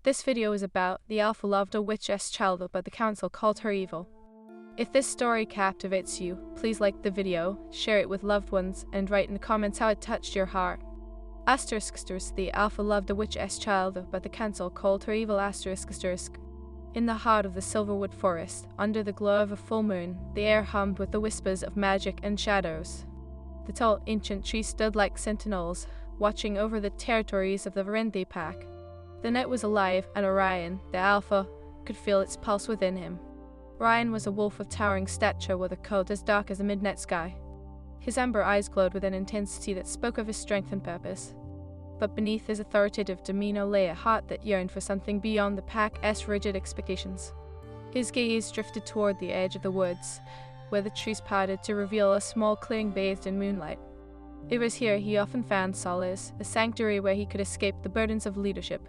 This video is about the alpha loved a witch's child but the council called her evil. If this story captivates you, please like the video, share it with loved ones, and write in the comments how it touched your heart. The alpha loved a witch's child but the council called her evil. In the heart of the Silverwood forest, under the glow of a full moon, the air hummed with the whispers of magic and shadows. The tall ancient trees stood like sentinels, watching over the territories of the Verendi pack. The night was alive, and Orion, the alpha, could feel its pulse within him. Orion was a wolf of towering stature with a coat as dark as the midnight sky. His amber eyes glowed with an intensity that spoke of his strength and purpose. But beneath his authoritative demeanor lay a heart that yearned for something beyond the pack's rigid expectations. His gaze drifted toward the edge of the woods, where the trees parted to reveal a small clearing bathed in moonlight. It was here he often found solace, a sanctuary where he could escape the burdens of leadership.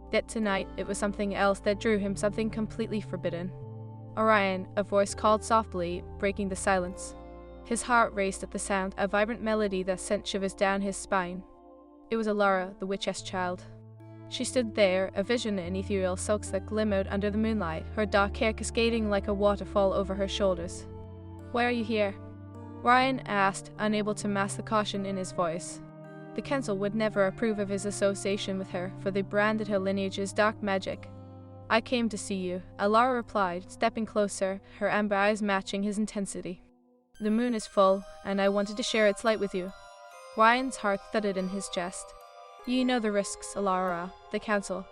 Yet tonight it was something else that drew him, something completely forbidden. "Orion," a voice called softly, breaking the silence. His heart raced at the sound, a vibrant melody that sent shivers down his spine. It was Alara, the witch's child. She stood there, a vision in ethereal silks that glimmered under the moonlight, her dark hair cascading like a waterfall over her shoulders. "Why are you here?" Orion asked, unable to mask the caution in his voice. The council would never approve of his association with her, for they branded her lineage as dark magic. "I came to see you," Alara replied, stepping closer, her amber eyes matching his intensity. "The moon is full, and I wanted to share its light with you." Orion's heart thudded in his chest. "You know the risks, Alara," the council.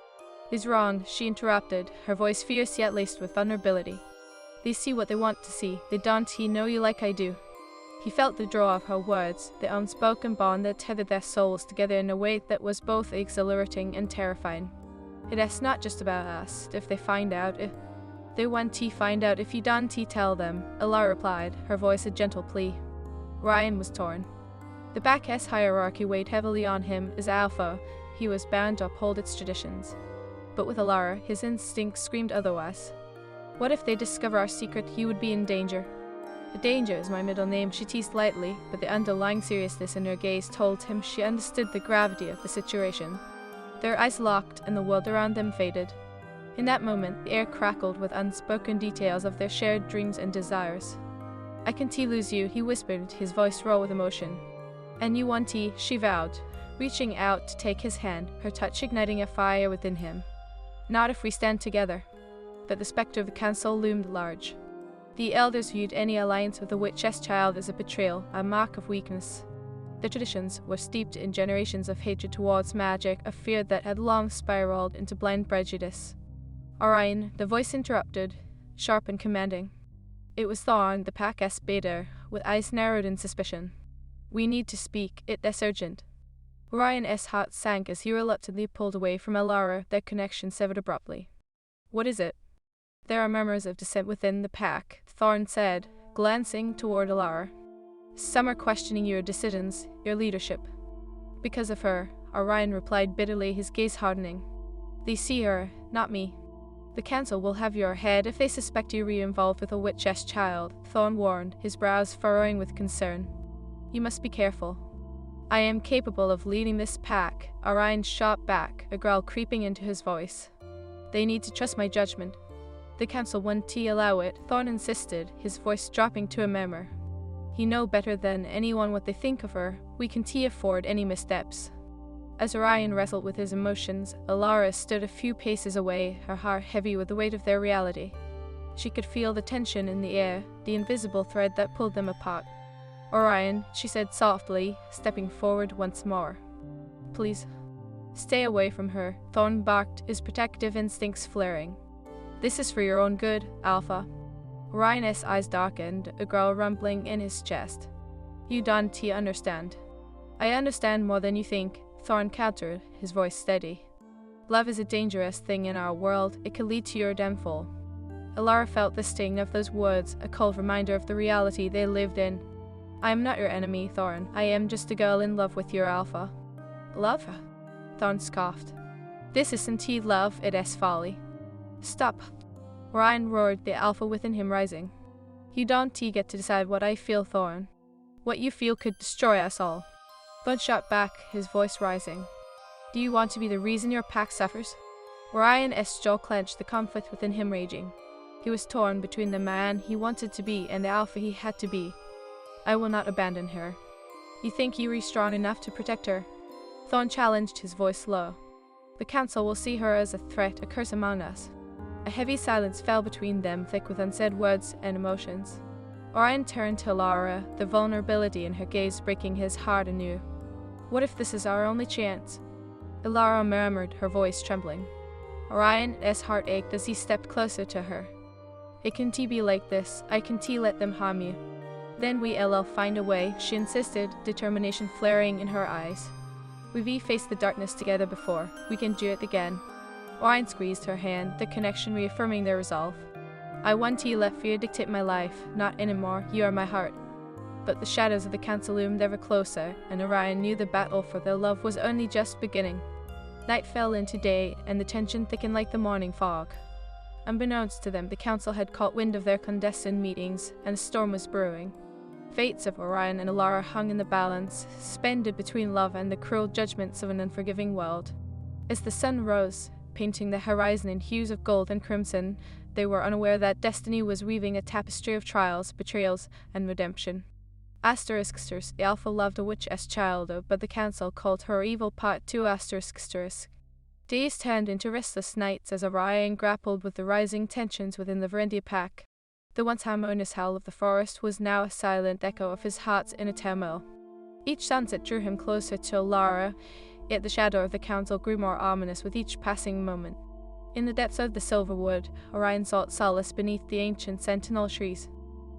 "Is wrong," she interrupted, her voice fierce yet laced with vulnerability. "They see what they want to see. They don't know you like I do." He felt the draw of her words, the unspoken bond that tethered their souls together in a way that was both exhilarating and terrifying. "It's not just about us. If they find out, if they want to find out, if you don't tell them," Alara replied, her voice a gentle plea. Orion was torn. The pack's hierarchy weighed heavily on him as alpha. He was bound to uphold its traditions. But with Alara, his instincts screamed otherwise. "What if they discover our secret? You would be in danger." "The danger is my middle name," she teased lightly, but the underlying seriousness in her gaze told him she understood the gravity of the situation. Their eyes locked, and the world around them faded. In that moment, the air crackled with unspoken details of their shared dreams and desires. "I can't lose you," he whispered, his voice raw with emotion. "And you want to," she vowed, reaching out to take his hand, her touch igniting a fire within him. "Not if we stand together." But the specter of the council loomed large. The elders viewed any alliance with the witch's child as a betrayal, a mark of weakness. Their traditions were steeped in generations of hatred towards magic, a fear that had long spiraled into blind prejudice. "Orion," the voice interrupted, sharp and commanding. It was Thorn, the pack's beta, with eyes narrowed in suspicion. "We need to speak. It's urgent." Orion's heart sank as he reluctantly pulled away from Alara, their connection severed abruptly. "What is it?" "There are murmurs of dissent within the pack," Thorn said, glancing toward Alara. "Some are questioning your decisions, your leadership." "Because of her," Orion replied bitterly, his gaze hardening. "They see her, not me." "The council will have your head if they suspect you re-involved with a witch's child," Thorn warned, his brows furrowing with concern. "You must be careful." "I am capable of leading this pack," Orion shot back, a growl creeping into his voice. "They need to trust my judgment." "The council won't allow it," Thorn insisted, his voice dropping to a murmur. "You know better than anyone what they think of her. We can't afford any missteps." As Orion wrestled with his emotions, Alara stood a few paces away, her heart heavy with the weight of their reality. She could feel the tension in the air, the invisible thread that pulled them apart. "Orion," she said softly, stepping forward once more. "Please." "Stay away from her," Thorn barked, his protective instincts flaring. "This is for your own good, Alpha." Orion's eyes darkened, a growl rumbling in his chest. "You don't understand." "I understand more than you think," Thorn countered, his voice steady. "Love is a dangerous thing in our world. It could lead to your downfall." Alara felt the sting of those words, a cold reminder of the reality they lived in. "I am not your enemy, Thorn. I am just a girl in love with your Alpha." "Love?" Thorn scoffed. "This isn't love, it is folly." "Stop!" Orion roared, the alpha within him rising. "You don't get to decide what I feel, Thorn. What you feel could destroy us all." Thorn shot back, his voice rising. "Do you want to be the reason your pack suffers?" Orion's jaw clenched, the conflict within him raging. He was torn between the man he wanted to be and the alpha he had to be. I will not abandon her. You think you are strong enough to protect her? Thorn challenged, his voice low. The council will see her as a threat, a curse among us. A heavy silence fell between them, thick with unsaid words and emotions. Orion turned to Lara, the vulnerability in her gaze breaking his heart anew. What if this is our only chance? Lara murmured, her voice trembling. Orion's heart ached as he stepped closer to her. It can't be like this. I can't let them harm you. Then we'll find a way, she insisted, determination flaring in her eyes. We've faced the darkness together before. We can do it again. Orion squeezed her hand, the connection reaffirming their resolve. I want to let fear dictate my life, not anymore. You are my heart. But the shadows of the council loomed ever closer, and Orion knew the battle for their love was only just beginning. Night fell into day, and the tension thickened like the morning fog. Unbeknownst to them, the council had caught wind of their clandestine meetings, and a storm was brewing. Fates of Orion and Lara hung in the balance, suspended between love and the cruel judgments of an unforgiving world. As the sun rose, painting the horizon in hues of gold and crimson, they were unaware that destiny was weaving a tapestry of trials, betrayals, and redemption. Asterisksters, the alpha loved a witch's child, but the council called her evil part two asterisksters. Days turned into restless nights as Orion grappled with the rising tensions within the Verendia pack. The once harmonious howl of the forest was now a silent echo of his heart's inner turmoil. Each sunset drew him closer to Lara, yet the shadow of the council grew more ominous with each passing moment. In the depths of the silver wood, Orion sought solace beneath the ancient sentinel trees.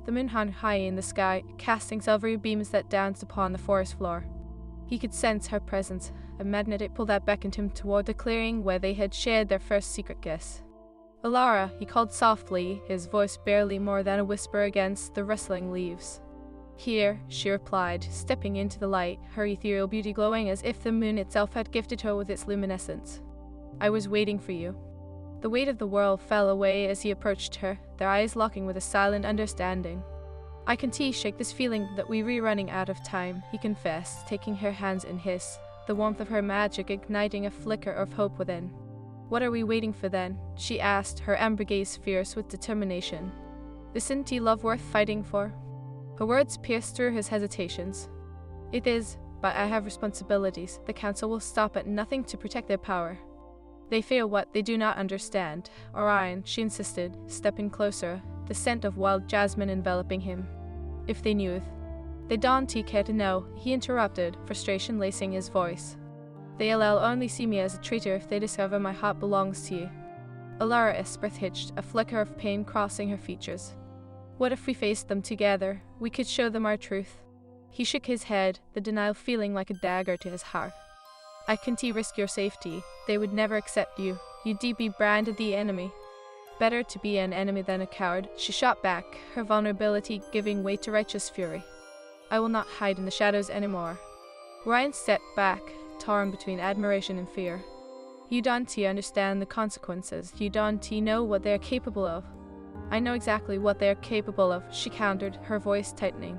The moon hung high in the sky, casting silvery beams that danced upon the forest floor. He could sense her presence, a magnetic pull that beckoned him toward the clearing where they had shared their first secret kiss. Lara, he called softly, his voice barely more than a whisper against the rustling leaves. Here, she replied, stepping into the light, her ethereal beauty glowing as if the moon itself had gifted her with its luminescence. I was waiting for you. The weight of the world fell away as he approached her, their eyes locking with a silent understanding. I can shake this feeling that we're running out of time, he confessed, taking her hands in his, the warmth of her magic igniting a flicker of hope within. What are we waiting for then? She asked, her amber gaze fierce with determination. Isn't love worth fighting for? Her words pierced through his hesitations. It is, but I have responsibilities. The council will stop at nothing to protect their power. They fear what they do not understand. Orion, she insisted, stepping closer, the scent of wild jasmine enveloping him. If they knew. They don't care to know, he interrupted, frustration lacing his voice. They'll only see me as a traitor if they discover my heart belongs to you. Alara's breath hitched, a flicker of pain crossing her features. What if we faced them together? We could show them our truth. He shook his head, the denial feeling like a dagger to his heart. I can't risk your safety. They would never accept you. You'd be branded the enemy. Better to be an enemy than a coward, she shot back, her vulnerability giving way to righteous fury. I will not hide in the shadows anymore. Orion stepped back, torn between admiration and fear. You don't understand the consequences. You don't know what they are capable of. I know exactly what they are capable of, she countered, her voice tightening.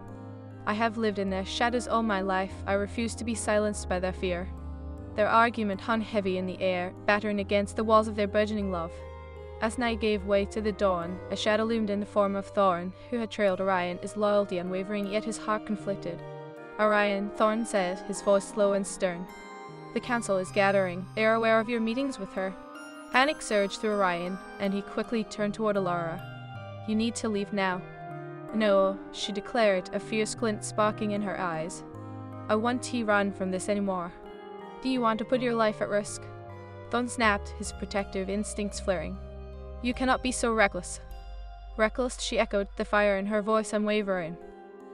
I have lived in their shadows all my life. I refuse to be silenced by their fear. Their argument hung heavy in the air, battering against the walls of their burgeoning love. As night gave way to the dawn, a shadow loomed in the form of Thorn, who had trailed Orion, his loyalty unwavering yet his heart conflicted. Orion, Thorn said, his voice slow and stern. The council is gathering. They are aware of your meetings with her. Panic surged through Orion, and he quickly turned toward Alara. You need to leave now. No, she declared, a fierce glint sparking in her eyes. I won't run from this anymore. Do you want to put your life at risk? Thorn snapped, his protective instincts flaring. You cannot be so reckless. Reckless, she echoed, the fire in her voice unwavering.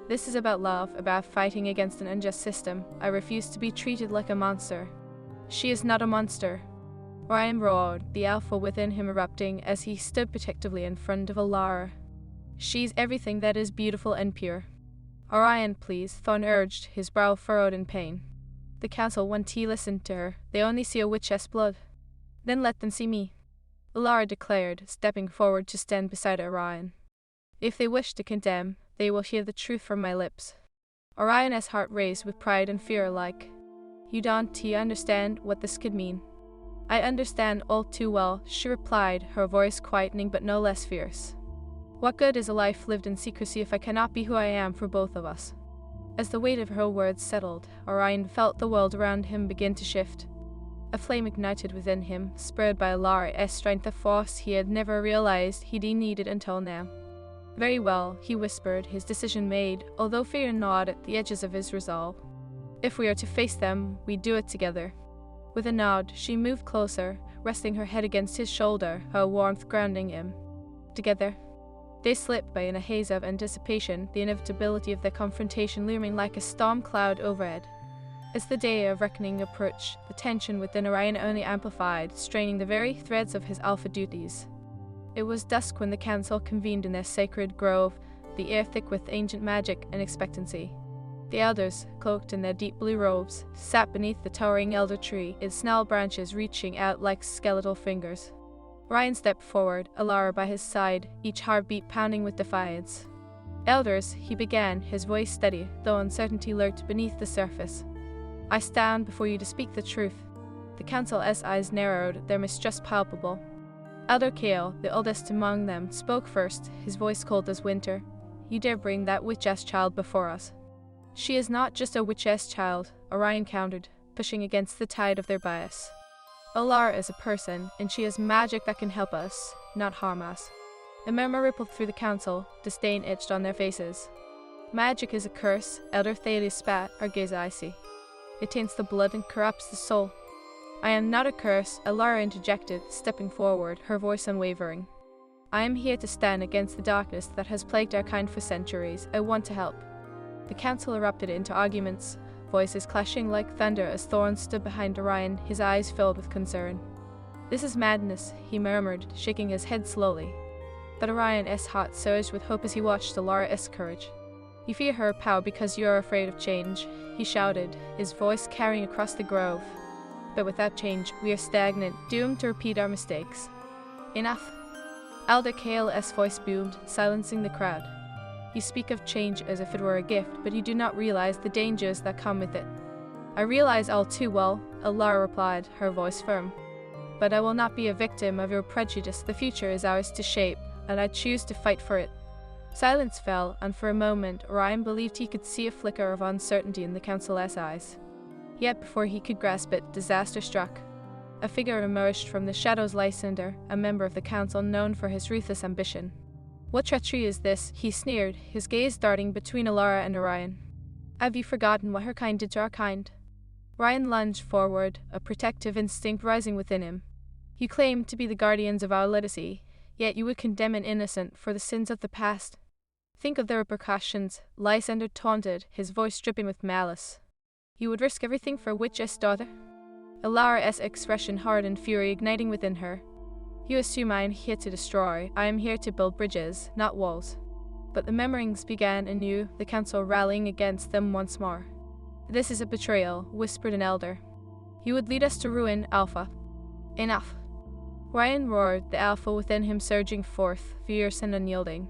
This is about love, about fighting against an unjust system. I refuse to be treated like a monster. She is not a monster. Orion roared, the alpha within him erupting as he stood protectively in front of Alara. She's everything that is beautiful and pure. Orion, please, Thorn urged, his brow furrowed in pain. The council won't listen to her. They only see a witch's blood. Then let them see me. Alara declared, stepping forward to stand beside Orion. If they wish to condemn, they will hear the truth from my lips. Orion's heart raised with pride and fear alike. You don't understand what this could mean. "I understand all too well," she replied, her voice quietening but no less fierce. "What good is a life lived in secrecy if I cannot be who I am for both of us?" As the weight of her words settled, Orion felt the world around him begin to shift. A flame ignited within him, spurred by Alara's strength, a force he had never realized he'd needed until now. "Very well," he whispered, his decision made, although fear gnawed at the edges of his resolve. "If we are to face them, we do it together." With a nod, she moved closer, resting her head against his shoulder, her warmth grounding him. Together. They slipped by in a haze of anticipation, the inevitability of their confrontation looming like a storm cloud overhead. As the day of reckoning approached, the tension within Orion only amplified, straining the very threads of his alpha duties. It was dusk when the council convened in their sacred grove, the air thick with ancient magic and expectancy. The elders, cloaked in their deep blue robes, sat beneath the towering elder tree, its snarled branches reaching out like skeletal fingers. Orion stepped forward, Alara by his side, each heartbeat pounding with defiance. "Elders," he began, his voice steady, though uncertainty lurked beneath the surface. "I stand before you to speak the truth." The council's eyes narrowed, their mistrust palpable. Elder Kale, the oldest among them, spoke first, his voice cold as winter. "You dare bring that witch-ass child before us?" "She is not just a witch-ass child," Orion countered, pushing against the tide of their bias. "Alara is a person, and she has magic that can help us, not harm us." A murmur rippled through the council, disdain etched on their faces. "Magic is a curse," Elder Thales spat, her gaze icy. "It taints the blood and corrupts the soul." "I am not a curse," Alara interjected, stepping forward, her voice unwavering. "I am here to stand against the darkness that has plagued our kind for centuries. I want to help." The council erupted into arguments, voices clashing like thunder as Thorn stood behind Orion, his eyes filled with concern. "This is madness," he murmured, shaking his head slowly. But Orion's heart surged with hope as he watched Alara's courage. "You fear her power because you are afraid of change," he shouted, his voice carrying across the grove. "But without change, we are stagnant, doomed to repeat our mistakes." "Enough!" Elder Kale's voice boomed, silencing the crowd. "You speak of change as if it were a gift, but you do not realize the dangers that come with it." "I realize all too well," Alara replied, her voice firm. "But I will not be a victim of your prejudice. The future is ours to shape, and I choose to fight for it." Silence fell, and for a moment, Orion believed he could see a flicker of uncertainty in the council's eyes. Yet before he could grasp it, disaster struck. A figure emerged from the shadows, Lysander, a member of the council known for his ruthless ambition. "What treachery is this?" he sneered, his gaze darting between Alara and Orion. "Have you forgotten what her kind did to our kind?" Orion lunged forward, a protective instinct rising within him. "You claim to be the guardians of our legacy, yet you would condemn an innocent for the sins of the past. Think of the repercussions," Lysander taunted, his voice dripping with malice. "You would risk everything for a witch's daughter?" Alara's expression hardened, fury igniting within her. "You assume I am here to destroy. I am here to build bridges, not walls." But the murmurings began anew, the council rallying against them once more. "This is a betrayal," whispered an elder. "You would lead us to ruin, Alpha." "Enough!" Orion roared, the alpha within him surging forth, fierce and unyielding.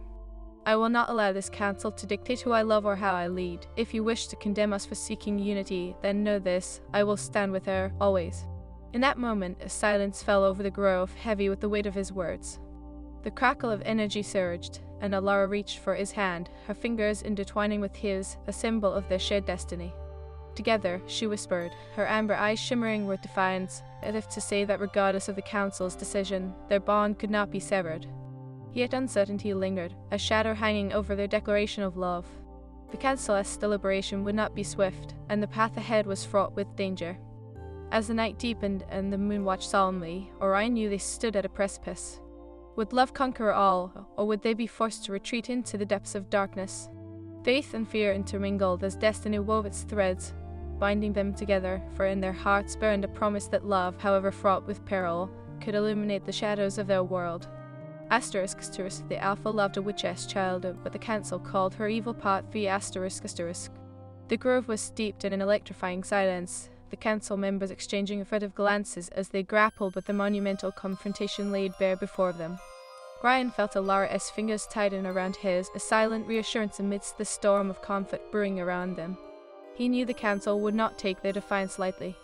"I will not allow this council to dictate who I love or how I lead. If you wish to condemn us for seeking unity, then know this, I will stand with her, always." In that moment, a silence fell over the grove, heavy with the weight of his words. The crackle of energy surged, and Alara reached for his hand, her fingers intertwining with his, a symbol of their shared destiny. "Together," she whispered, her amber eyes shimmering with defiance, as if to say that regardless of the council's decision, their bond could not be severed. Yet uncertainty lingered, a shadow hanging over their declaration of love. The council's deliberation would not be swift, and the path ahead was fraught with danger. As the night deepened and the moon watched solemnly, Orion knew they stood at a precipice. Would love conquer all, or would they be forced to retreat into the depths of darkness? Faith and fear intermingled as destiny wove its threads, binding them together, for in their hearts burned a promise that love, however fraught with peril, could illuminate the shadows of their world. Asterisk, the alpha loved a witch's child, but the council called her evil part the asterisk. The grove was steeped in an electrifying silence, the council members exchanging furtive glances as they grappled with the monumental confrontation laid bare before them. Orion felt Alara's fingers tighten around his, a silent reassurance amidst the storm of conflict brewing around them. He knew the council would not take their defiance lightly.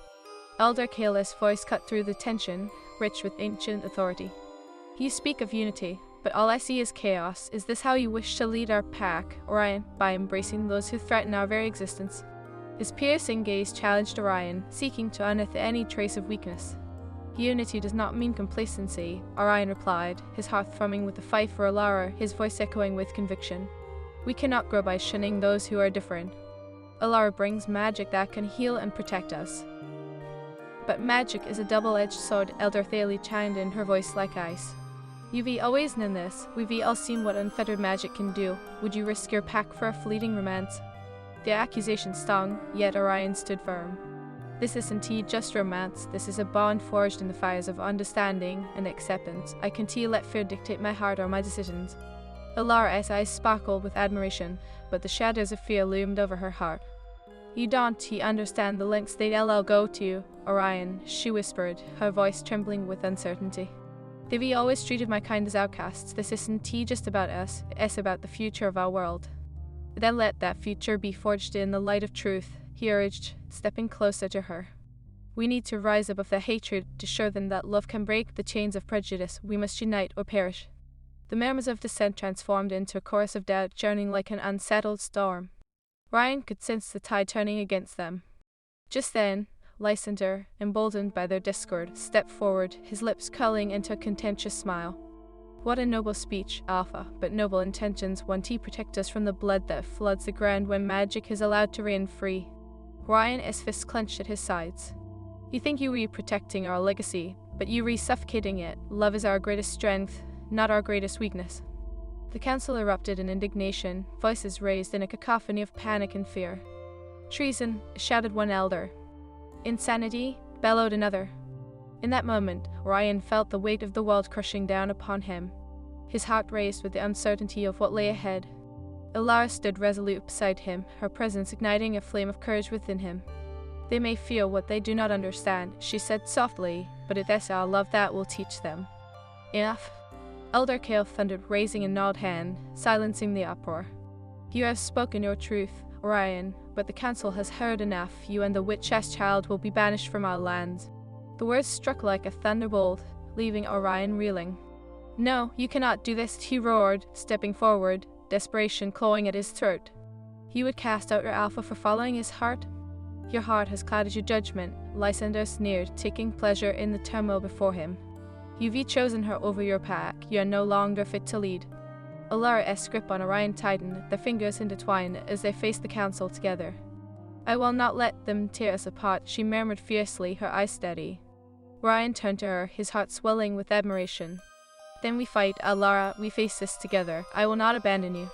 Elder Kale's voice cut through the tension, rich with ancient authority. You speak of unity, but all I see is chaos. Is this how you wish to lead our pack, Orion, by embracing those who threaten our very existence? His piercing gaze challenged Orion, seeking to unearth any trace of weakness. Unity does not mean complacency, Orion replied, his heart thrumming with the fight for Alara, his voice echoing with conviction. We cannot grow by shunning those who are different. Alara brings magic that can heal and protect us. But magic is a double-edged sword, Elder Thalie chimed in, her voice like ice. You've always known this. We've all seen what unfettered magic can do. Would you risk your pack for a fleeting romance? The accusation stung, yet Orion stood firm. This isn't just romance. This is a bond forged in the fires of understanding and acceptance. I can't let fear dictate my heart or my decisions. Alara's eyes sparkled with admiration, but the shadows of fear loomed over her heart. You don't understand the lengths they'll go to, Orion, she whispered, her voice trembling with uncertainty. They've always treated my kind as outcasts. This isn't just about us, it's about the future of our world. Then let that future be forged in the light of truth, he urged, stepping closer to her. We need to rise above the hatred to show them that love can break the chains of prejudice. We must unite or perish. The murmurs of dissent transformed into a chorus of doubt, churning like an unsettled storm. Orion could sense the tide turning against them. Just then, Lysander, emboldened by their discord, stepped forward, his lips curling into a contemptuous smile. What a noble speech, Alpha, but noble intentions. Won't he protect us from the blood that floods the ground when magic is allowed to reign free? Orion's fists clenched at his sides. You think you were protecting our legacy, but you were suffocating it. Love is our greatest strength, not our greatest weakness. The council erupted in indignation, voices raised in a cacophony of panic and fear. Treason, shouted one elder. Insanity, bellowed another. In that moment, Orion felt the weight of the world crushing down upon him. His heart raced with the uncertainty of what lay ahead. Alara stood resolute beside him, her presence igniting a flame of courage within him. They may feel what they do not understand, she said softly, but it is our love that will teach them. Enough. Elder Kale thundered, raising a gnawed hand, silencing the uproar. You have spoken your truth, Orion, but the council has heard enough. You and the witch's child will be banished from our lands. The words struck like a thunderbolt, leaving Orion reeling. No, you cannot do this, he roared, stepping forward, desperation clawing at his throat. You would cast out your Alpha for following his heart? Your heart has clouded your judgment, Lysander sneered, taking pleasure in the turmoil before him. You've chosen her over your pack. You are no longer fit to lead. Alara's grip on Orion tightened, their fingers intertwined as they faced the council together. I will not let them tear us apart, she murmured fiercely, her eyes steady. Orion turned to her, his heart swelling with admiration. Then we fight, Alara, we face this together. I will not abandon you.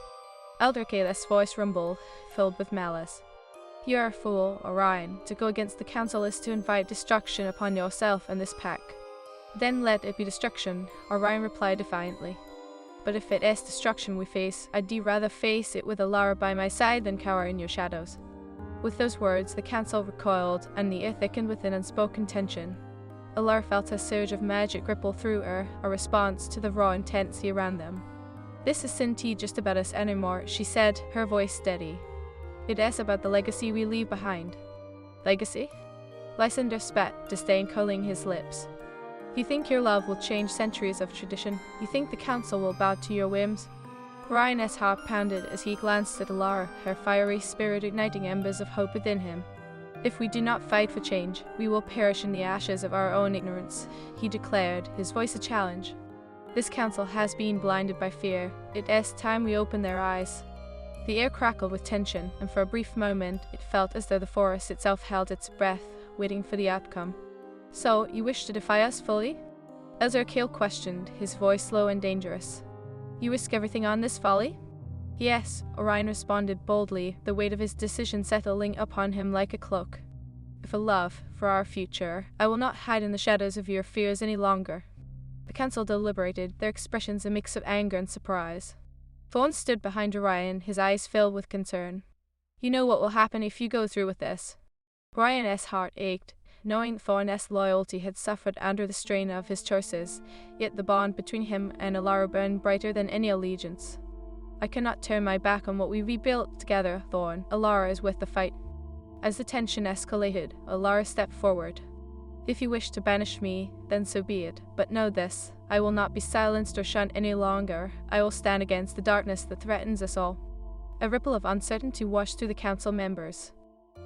Elder Kale's voice rumbled, filled with malice. You are a fool, Orion. To go against the council is to invite destruction upon yourself and this pack. Then let it be destruction, Orion replied defiantly. But if it is destruction we face, I'd rather face it with Alara by my side than cower in your shadows. With those words, the council recoiled, and the air thickened with an unspoken tension. Alara felt a surge of magic ripple through her, a response to the raw intensity around them. This isn't just about us anymore, she said, her voice steady. It is about the legacy we leave behind. Legacy? Lysander spat, disdain curling his lips. You think your love will change centuries of tradition? You think the council will bow to your whims? Orion's heart pounded as he glanced at Alara, her fiery spirit igniting embers of hope within him. If we do not fight for change, we will perish in the ashes of our own ignorance, he declared, his voice a challenge. This council has been blinded by fear. It is time we open their eyes. The air crackled with tension, and for a brief moment it felt as though the forest itself held its breath, waiting for the outcome. So, you wish to defy us fully? Elder Kale questioned, his voice low and dangerous. You risk everything on this folly? Yes, Orion responded boldly, the weight of his decision settling upon him like a cloak. For love, for our future, I will not hide in the shadows of your fears any longer. The council deliberated, their expressions a mix of anger and surprise. Thorn stood behind Orion, his eyes filled with concern. You know what will happen if you go through with this. Orion's heart ached, knowing Thorn's loyalty had suffered under the strain of his choices, yet the bond between him and Alara burned brighter than any allegiance. I cannot turn my back on what we rebuilt together, Thorn. Alara is with the fight. As the tension escalated, Alara stepped forward. If you wish to banish me, then so be it, but know this, I will not be silenced or shunned any longer. I will stand against the darkness that threatens us all." A ripple of uncertainty washed through the council members.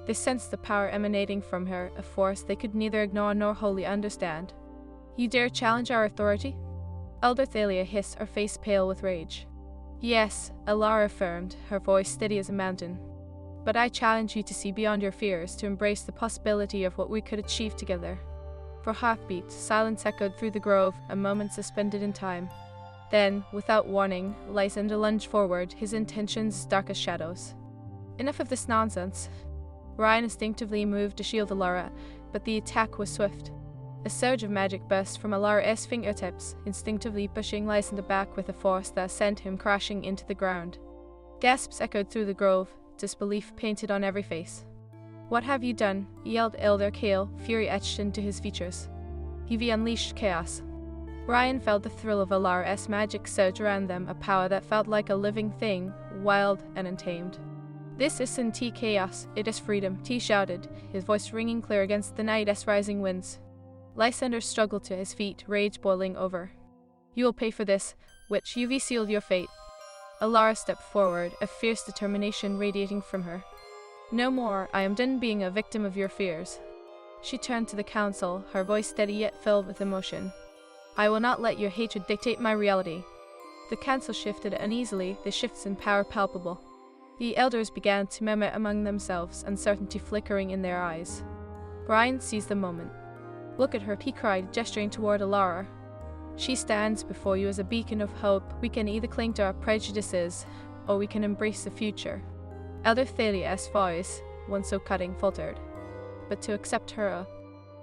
They sensed the power emanating from her, a force they could neither ignore nor wholly understand. "You dare challenge our authority?" Elder Thalia hissed, her face pale with rage. "Yes," Alara affirmed, her voice steady as a mountain. "But I challenge you to see beyond your fears, to embrace the possibility of what we could achieve together." For heartbeats, silence echoed through the grove, a moment suspended in time. Then, without warning, Lysander lunged forward, his intentions dark as shadows. "Enough of this nonsense." Ryan instinctively moved to shield Alara, but the attack was swift. A surge of magic burst from Alara's fingertips, instinctively pushing Lysander back with a force that sent him crashing into the ground. Gasps echoed through the grove, disbelief painted on every face. "What have you done?" yelled Elder Kale, fury etched into his features. He unleashed chaos. Ryan felt the thrill of Alara's magic surge around them, a power that felt like a living thing, wild and untamed. "This isn't chaos, it is freedom," he shouted, his voice ringing clear against the night's rising winds. Lysander struggled to his feet, rage boiling over. "You will pay for this, witch, you've sealed your fate." Alara stepped forward, a fierce determination radiating from her. "No more, I am done being a victim of your fears." She turned to the council, her voice steady yet filled with emotion. "I will not let your hatred dictate my reality." The council shifted uneasily, the shifts in power palpable. The elders began to murmur among themselves, uncertainty flickering in their eyes. Brian seized the moment. "Look at her," he cried, gesturing toward Alara. "She stands before you as a beacon of hope. We can either cling to our prejudices, or we can embrace the future." Elder Thalia's voice, once so cutting, faltered. "But to accept her,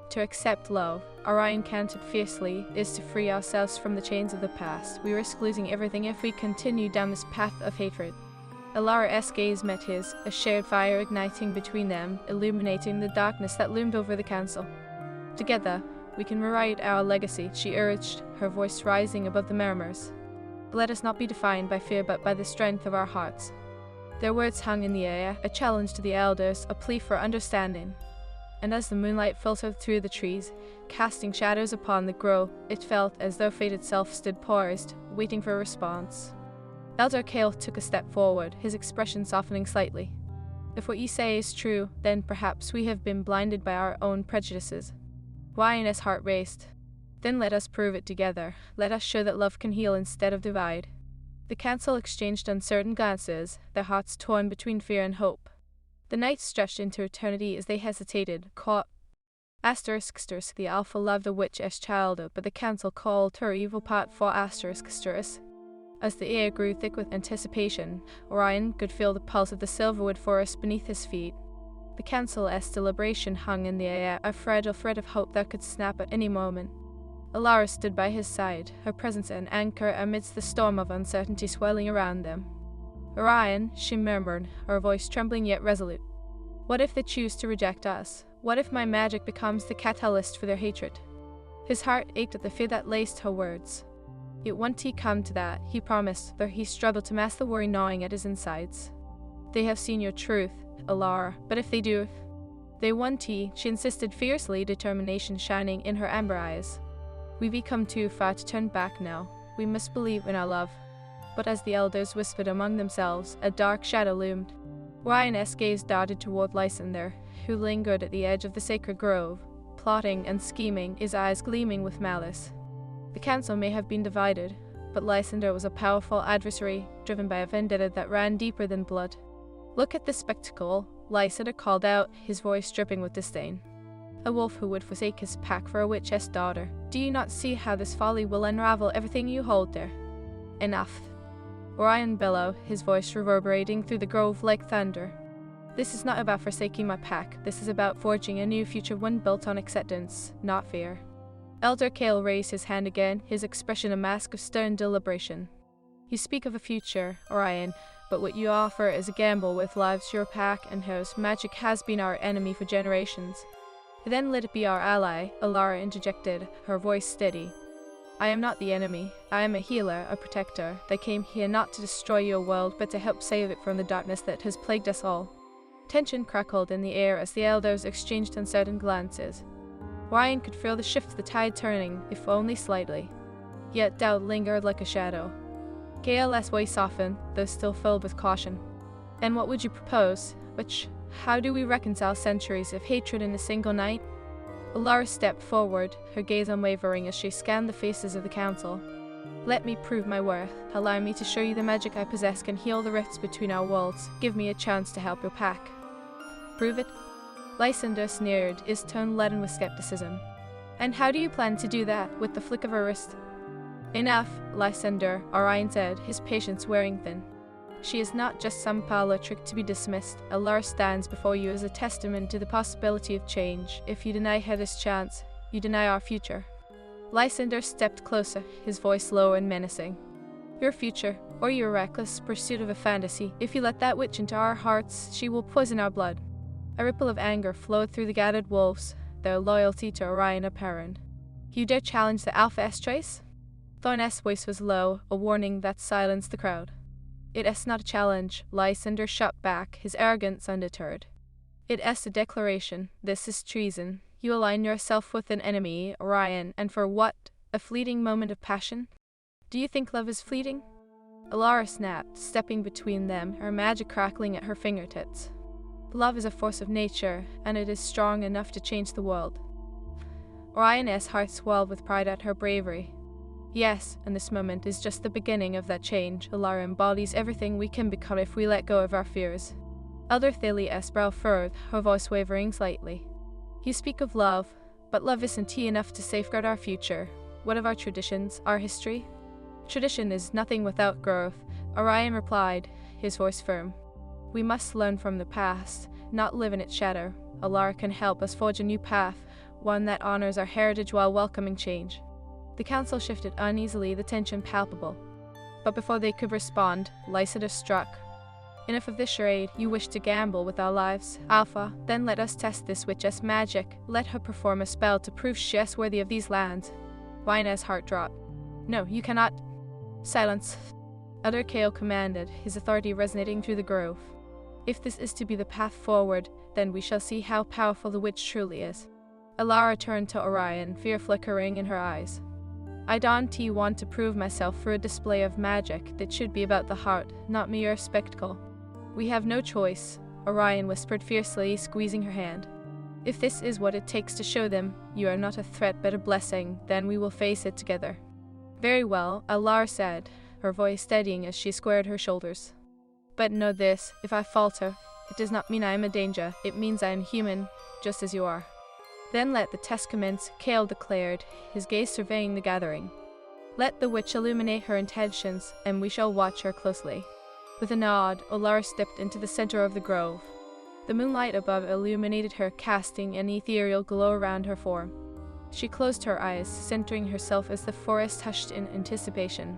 to accept love," Orion countered fiercely, "is to free ourselves from the chains of the past. We risk losing everything if we continue down this path of hatred." Alara's gaze met his, a shared fire igniting between them, illuminating the darkness that loomed over the council. "Together, we can rewrite our legacy," she urged, her voice rising above the murmurs. "Let us not be defined by fear but by the strength of our hearts." Their words hung in the air, a challenge to the elders, a plea for understanding. And as the moonlight filtered through the trees, casting shadows upon the grove, it felt as though fate itself stood poised, waiting for a response. Elder Kale took a step forward, his expression softening slightly. "If what you say is true, then perhaps we have been blinded by our own prejudices." Ryan's heart raced. "Then let us prove it together. Let us show that love can heal instead of divide." The council exchanged uncertain glances, their hearts torn between fear and hope. The night stretched into eternity as they hesitated, caught. ***, the alpha loved a witch as child, but the council called her evil part for ***. As the air grew thick with anticipation, Orion could feel the pulse of the silverwood forest beneath his feet. The council's deliberation hung in the air, a fragile thread of hope that could snap at any moment. Alara stood by his side, her presence an anchor amidst the storm of uncertainty swirling around them. "Orion," she murmured, her voice trembling yet resolute. "What if they choose to reject us? What if my magic becomes the catalyst for their hatred?" His heart ached at the fear that laced her words. It won't come to that, he promised, though he struggled to mask the worry gnawing at his insides. "They have seen your truth, Alara, but if they do..." "They won't," she insisted fiercely, determination shining in her amber eyes. "We've come too far to turn back now. We must believe in our love." But as the elders whispered among themselves, a dark shadow loomed. Ryan's gaze darted toward Lysander, who lingered at the edge of the sacred grove, plotting and scheming, his eyes gleaming with malice. The council may have been divided, but Lysander was a powerful adversary, driven by a vendetta that ran deeper than blood. "Look at this spectacle," Lysander called out, his voice dripping with disdain. "A wolf who would forsake his pack for a witch's daughter. Do you not see how this folly will unravel everything you hold dear?" "Enough." Orion bellowed, his voice reverberating through the grove like thunder. "This is not about forsaking my pack. This is about forging a new future, one built on acceptance, not fear." Elder Kale raised his hand again, his expression a mask of stern deliberation. "You speak of a future, Orion, but what you offer is a gamble with lives. Your pack and hers. Magic has been our enemy for generations." "Then let it be our ally," Alara interjected, her voice steady. "I am not the enemy. I am a healer, a protector, that came here not to destroy your world, but to help save it from the darkness that has plagued us all." Tension crackled in the air as the elders exchanged uncertain glances. Orion could feel the shift of the tide turning, if only slightly. Yet doubt lingered like a shadow. Gael's voice softened, though still filled with caution. "And what would you propose? How do we reconcile centuries of hatred in a single night?" Alara stepped forward, her gaze unwavering as she scanned the faces of the council. "Let me prove my worth. Allow me to show you the magic I possess can heal the rifts between our worlds. Give me a chance to help your pack." "Prove it?" Lysander sneered, his tone leaden with skepticism. "And how do you plan to do that, with the flick of a wrist?" "Enough, Lysander," Orion said, his patience wearing thin. "She is not just some parlor trick to be dismissed. Alara stands before you as a testament to the possibility of change. If you deny her this chance, you deny our future." Lysander stepped closer, his voice low and menacing. "Your future, or your reckless pursuit of a fantasy. If you let that witch into our hearts, she will poison our blood." A ripple of anger flowed through the gathered wolves, their loyalty to Orion apparent. "You dare challenge the Alpha S-Trace?" Thorn's voice was low, a warning that silenced the crowd. "It is not a challenge," Lysander shot back, his arrogance undeterred. "It is a declaration. This is treason. You align yourself with an enemy, Orion, and for what? A fleeting moment of passion? Do you think love is fleeting?" Alara snapped, stepping between them, her magic crackling at her fingertips. "Love is a force of nature, and it is strong enough to change the world." Orion's heart swelled with pride at her bravery. "Yes, and this moment is just the beginning of that change. Alara embodies everything we can become if we let go of our fears." Elder Thalia's brow furrowed, her voice wavering slightly. "You speak of love, but love isn't enough to safeguard our future. What of our traditions, our history?" "Tradition is nothing without growth," Orion replied, his voice firm. "We must learn from the past, not live in its shadow. Alara can help us forge a new path, one that honors our heritage while welcoming change." The council shifted uneasily, the tension palpable. But before they could respond, Lysander struck. "Enough of this charade. You wish to gamble with our lives, Alpha? Then let us test this witch's magic. Let her perform a spell to prove she is worthy of these lands." Ryan's heart dropped. "No, you cannot." "Silence," Elder Kale commanded, his authority resonating through the grove. "If this is to be the path forward, then we shall see how powerful the witch truly is." Alara turned to Orion, fear flickering in her eyes. "I don't want to prove myself through a display of magic that should be about the heart, not mere spectacle." "We have no choice," Orion whispered fiercely, squeezing her hand. "If this is what it takes to show them you are not a threat but a blessing, then we will face it together." "Very well," Alara said, her voice steadying as she squared her shoulders. "But know this, if I falter, it does not mean I am a danger. It means I am human, just as you are." "Then let the test commence," Kale declared, his gaze surveying the gathering. "Let the witch illuminate her intentions, and we shall watch her closely." With a nod, Alara stepped into the center of the grove. The moonlight above illuminated her, casting an ethereal glow around her form. She closed her eyes, centering herself as the forest hushed in anticipation.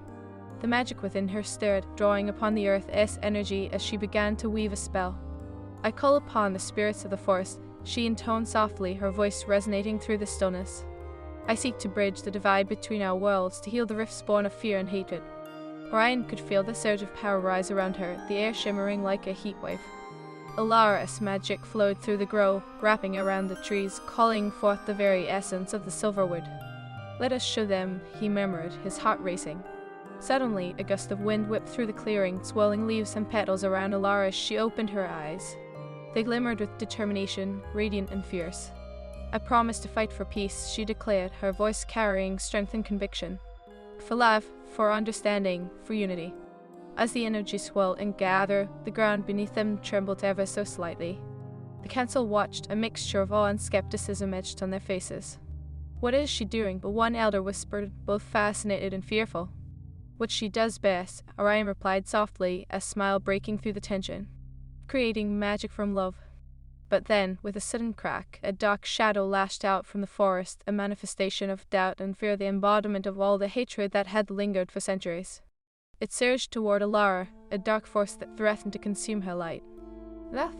The magic within her stirred, drawing upon the earth's energy as she began to weave a spell. "I call upon the spirits of the forest," she intoned softly, her voice resonating through the stillness. "I seek to bridge the divide between our worlds, to heal the rifts born of fear and hatred." Orion could feel the surge of power rise around her, the air shimmering like a heat wave. Alara's magic flowed through the grove, wrapping around the trees, calling forth the very essence of the silverwood. "Let us show them," he murmured, his heart racing. Suddenly, a gust of wind whipped through the clearing, swirling leaves and petals around Alara as she opened her eyes. They glimmered with determination, radiant and fierce. "I promise to fight for peace," she declared, her voice carrying strength and conviction. "For love, for understanding, for unity." As the energy swelled and gathered, the ground beneath them trembled ever so slightly. The council watched, a mixture of awe and skepticism etched on their faces. "What is she doing?" but one elder whispered, both fascinated and fearful. "What she does best," Orion replied softly, a smile breaking through the tension. "Creating magic from love." But then, with a sudden crack, a dark shadow lashed out from the forest, a manifestation of doubt and fear, the embodiment of all the hatred that had lingered for centuries. It surged toward Alara, a dark force that threatened to consume her light. "Love!"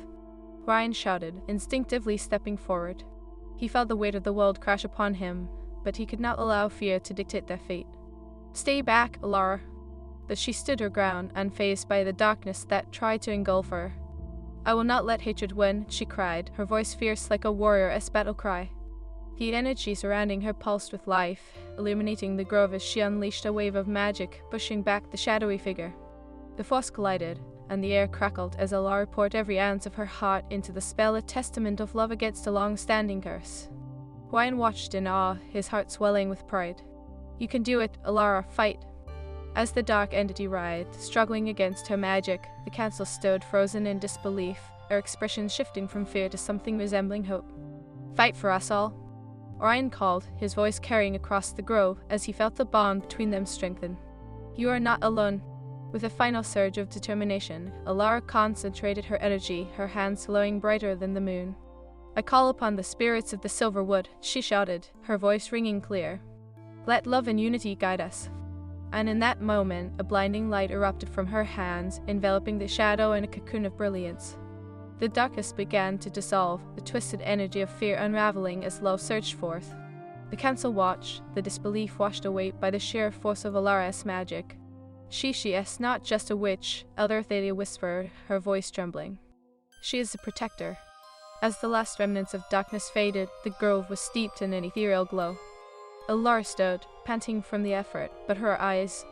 Ryan shouted, instinctively stepping forward. He felt the weight of the world crash upon him, but he could not allow fear to dictate their fate. "Stay back, Alara!" But she stood her ground, unfazed by the darkness that tried to engulf her. "I will not let hatred win," she cried, her voice fierce like a warrior's battle cry. The energy surrounding her pulsed with life, illuminating the grove as she unleashed a wave of magic, pushing back the shadowy figure. The force collided, and the air crackled as Alara poured every ounce of her heart into the spell, a testament of love against a long-standing curse. Ryan watched in awe, his heart swelling with pride. "You can do it, Alara, fight!" As the dark entity writhed, struggling against her magic, the council stood frozen in disbelief, her expression shifting from fear to something resembling hope. "Fight for us all," Orion called, his voice carrying across the grove as he felt the bond between them strengthen. "You are not alone." With a final surge of determination, Alara concentrated her energy, her hands glowing brighter than the moon. "I call upon the spirits of the Silver Wood," she shouted, her voice ringing clear. "Let love and unity guide us." And in that moment, a blinding light erupted from her hands, enveloping the shadow in a cocoon of brilliance. The darkness began to dissolve, the twisted energy of fear unraveling as love surged forth. The council watched, the disbelief washed away by the sheer force of Alara's magic. She is not just a witch," Elder Thalia whispered, her voice trembling. "She is a protector." As the last remnants of darkness faded, the grove was steeped in an ethereal glow. Alara stood, panting from the effort, but her eyes,